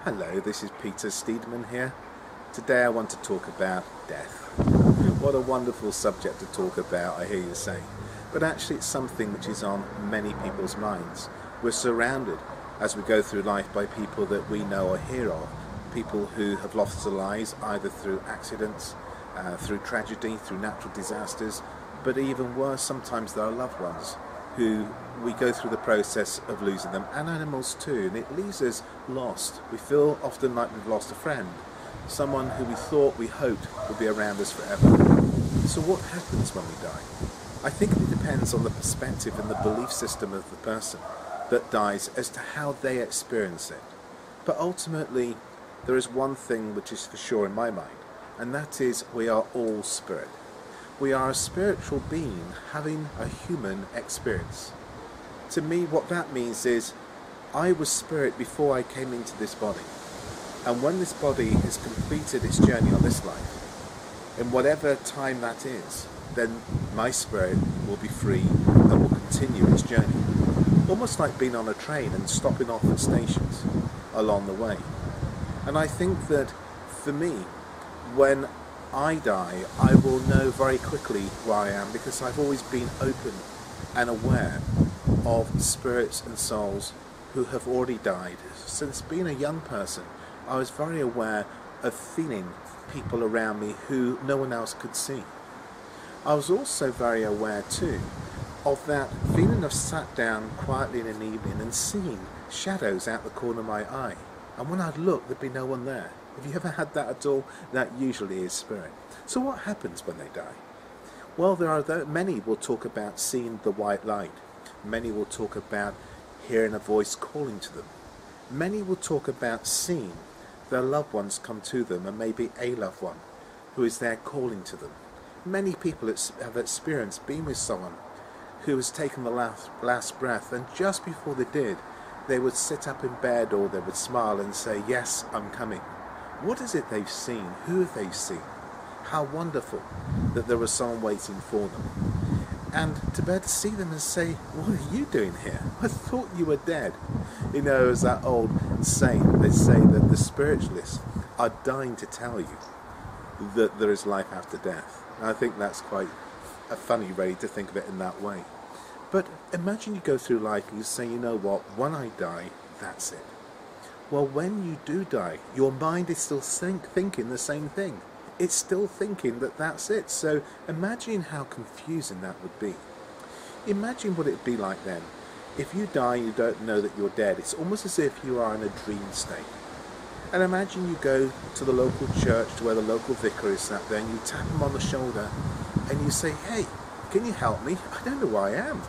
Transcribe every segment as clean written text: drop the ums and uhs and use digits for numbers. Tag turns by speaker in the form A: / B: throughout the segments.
A: Hello, this is Peter Steedman here. Today I want to talk about death. What a wonderful subject to talk about, I hear you say. But actually it's something which is on many people's minds. We're surrounded as we go through life by people that we know or hear of, people who have lost their lives either through accidents, through tragedy, through natural disasters, but even worse, sometimes there are loved ones who we go through the process of losing them, and animals too, and it leaves us lost. We feel often like we've lost a friend, someone who we thought, we hoped would be around us forever. So what happens when we die? I think it depends on the perspective and the belief system of the person that dies as to how they experience it. But ultimately, there is one thing which is for sure in my mind, and that is we are all spirit. We are a spiritual being having a human experience. To me, what that means is I was spirit before I came into this body. And when this body has completed its journey on this life, in whatever time that is, then my spirit will be free and will continue its journey. Almost like being on a train and stopping off at stations along the way. And I think that for me, when I die, I will know very quickly where I am, because I've always been open and aware of spirits and souls who have already died. Since being a young person, I was very aware of feeling people around me who no one else could see. I was also very aware too of that feeling of sat down quietly in an evening and seeing shadows out the corner of my eye. And when I'd look, there'd be no one there. Have you ever had that at all? That usually is spirit. So what happens when they die? Well, many will talk about seeing the white light. Many will talk about hearing a voice calling to them. Many will talk about seeing their loved ones come to them, and maybe a loved one who is there calling to them. Many people have experienced being with someone who has taken the last breath, and just before they did, they would sit up in bed or they would smile and say, "Yes, I'm coming." What is it they've seen? Who have they seen? How wonderful that there was someone waiting for them. And to be able to see them and say, "What are you doing here? I thought you were dead." You know, as that old saying, they say that the spiritualists are dying to tell you that there is life after death. And I think that's quite funny, really, to think of it in that way. But imagine you go through life and you say, "You know what, when I die, that's it." Well, when you do die, your mind is still thinking the same thing. It's still thinking that that's it. So imagine how confusing that would be. Imagine what it would be like then. If you die and you don't know that you're dead, it's almost as if you are in a dream state. And imagine you go to the local church, to where the local vicar is sat there, and you tap him on the shoulder and you say, "Hey, can you help me? I don't know where I am.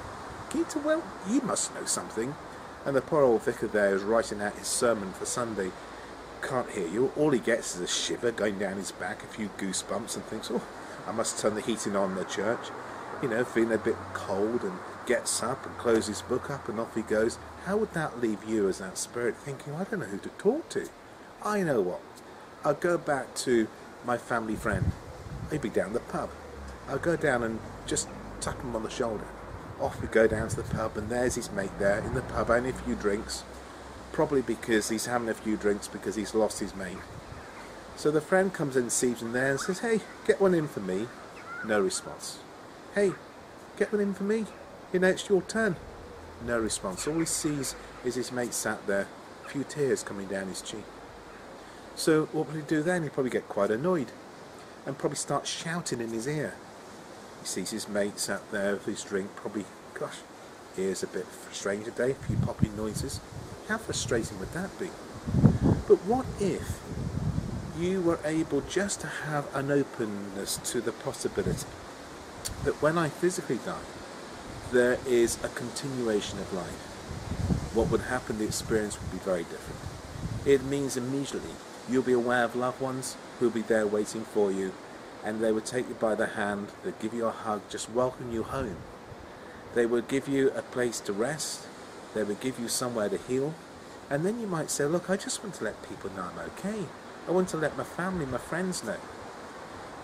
A: Well, you must know something." And the poor old vicar there is writing out his sermon for Sunday, can't hear you. All he gets is a shiver going down his back, a few goosebumps, and thinks, "Oh, I must turn the heating on in the church." You know, feeling a bit cold, and gets up and closes his book up and off he goes. How would that leave you as that spirit thinking, "I don't know who to talk to"? I know what. I'll go back to my family friend. He'd be down the pub. I'll go down and just tap him on the shoulder. Off we go down to the pub, and there's his mate there in the pub having a few drinks, probably because he's having a few drinks because he's lost his mate. So the friend comes in and sees him there and says, "Hey, get one in for me." No response. "Hey, get one in for me. You know, it's your turn." No response. All he sees is his mate sat there, a few tears coming down his cheek. So what will he do then? He'll probably get quite annoyed and probably start shouting in his ear. He sees his mate sat there with his drink, probably, gosh, ear's a bit strange today, a few popping noises. How frustrating would that be? But what if you were able just to have an openness to the possibility that when I physically die, there is a continuation of life? What would happen? The experience would be very different. It means immediately you'll be aware of loved ones who'll be there waiting for you, and they would take you by the hand, they'd give you a hug, just welcome you home. They would give you a place to rest, they would give you somewhere to heal, and then you might say, "Look, I just want to let people know I'm okay. I want to let my family, my friends know."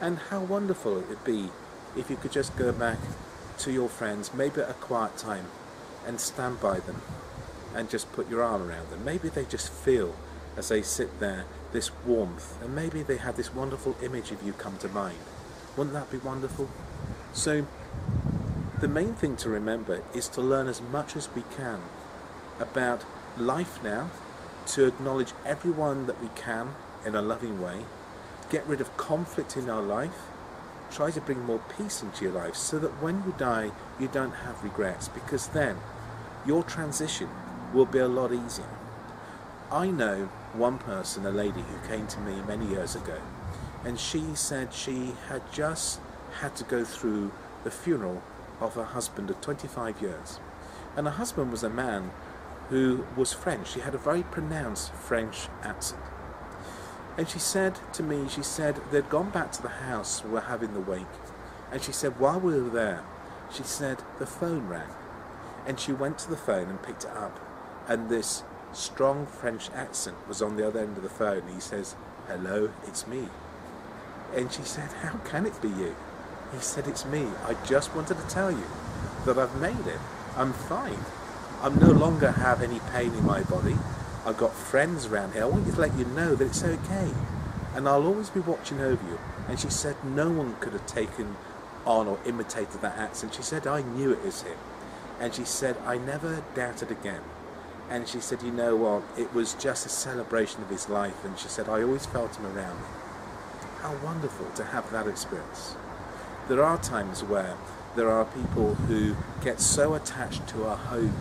A: And how wonderful it would be if you could just go back to your friends, maybe at a quiet time, and stand by them and just put your arm around them. Maybe they just feel as they sit there, this warmth, and maybe they have this wonderful image of you come to mind. Wouldn't that be wonderful? So the main thing to remember is to learn as much as we can about life now, to acknowledge everyone that we can in a loving way, get rid of conflict in our life, try to bring more peace into your life so that when you die you don't have regrets, because then your transition will be a lot easier. I know one person, a lady who came to me many years ago, and she said she had just had to go through the funeral of her husband of 25 years. And her husband was a man who was French. He had a very pronounced French accent. And she said to me, she said they'd gone back to the house, we were having the wake, and she said while we were there, she said the phone rang. And she went to the phone and picked it up, and this strong French accent was on the other end of the phone. He says, "Hello, it's me." And she said, "How can it be you?" He said, "It's me. I just wanted to tell you that I've made it. I'm fine. I no longer have any pain in my body. I've got friends around here. I want you to let you know that it's okay. And I'll always be watching over you." And she said no one could have taken on or imitated that accent. She said, "I knew it was him." And she said, "I never doubted again." And she said, "You know what, it was just a celebration of his life." And she said, "I always felt him around me." How wonderful to have that experience. There are times where there are people who get so attached to a home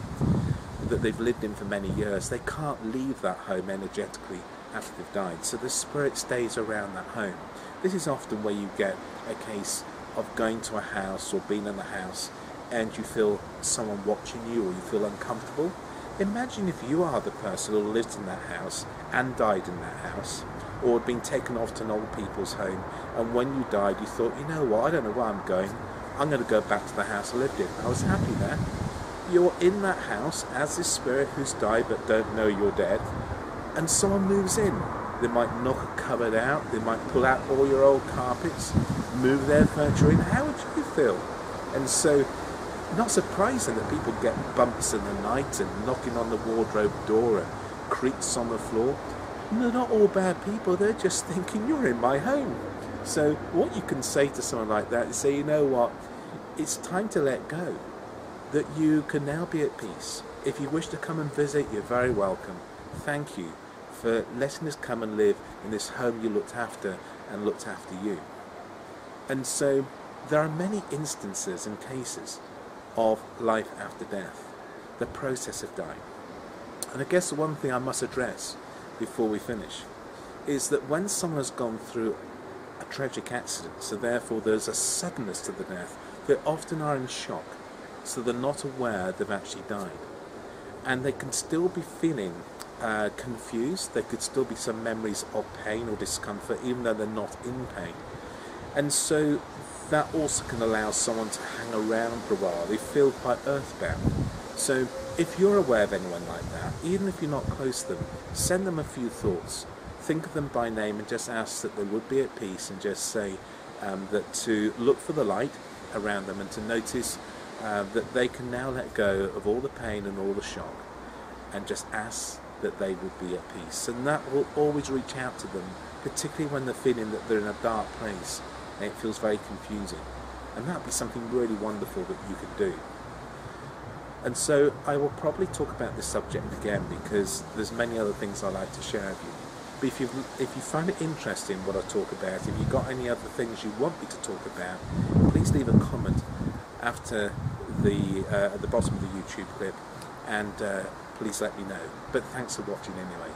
A: that they've lived in for many years, they can't leave that home energetically after they've died. So the spirit stays around that home. This is often where you get a case of going to a house or being in the house and you feel someone watching you or you feel uncomfortable. Imagine if you are the person who lived in that house and died in that house, or had been taken off to an old people's home, and when you died you thought, you know what, I don't know where I'm going to go back to the house I lived in. I was happy there. You're in that house as this spirit who's died but don't know you're dead, and someone moves in. They might knock a cupboard out, they might pull out all your old carpets, move their furniture in. How would you feel? And so, not surprising that people get bumps in the night and knocking on the wardrobe door and creaks on the floor. They're not all bad people, they're just thinking, you're in my home. So what you can say to someone like that is say, you know what, it's time to let go. That you can now be at peace. If you wish to come and visit, you're very welcome. Thank you for letting us come and live in this home you looked after and looked after you. And so there are many instances and cases of life after death, the process of dying. And I guess the one thing I must address before we finish is that when someone has gone through a tragic accident, so therefore there's a suddenness to the death, they often are in shock, so they're not aware they've actually died. And they can still be feeling confused, there could still be some memories of pain or discomfort even though they're not in pain. And so that also can allow someone to hang around for a while. They feel quite earthbound. So if you're aware of anyone like that, even if you're not close to them, send them a few thoughts. Think of them by name and just ask that they would be at peace, and just say that to look for the light around them and to notice that they can now let go of all the pain and all the shock, and just ask that they would be at peace. And that will always reach out to them, particularly when they're feeling that they're in a dark place and it feels very confusing. And that would be something really wonderful that you could do. And so I will probably talk about this subject again, because there's many other things I'd like to share with you. But if you find it interesting what I talk about, if you've got any other things you want me to talk about, please leave a comment after at the bottom of the YouTube clip, and please let me know. But thanks for watching anyway.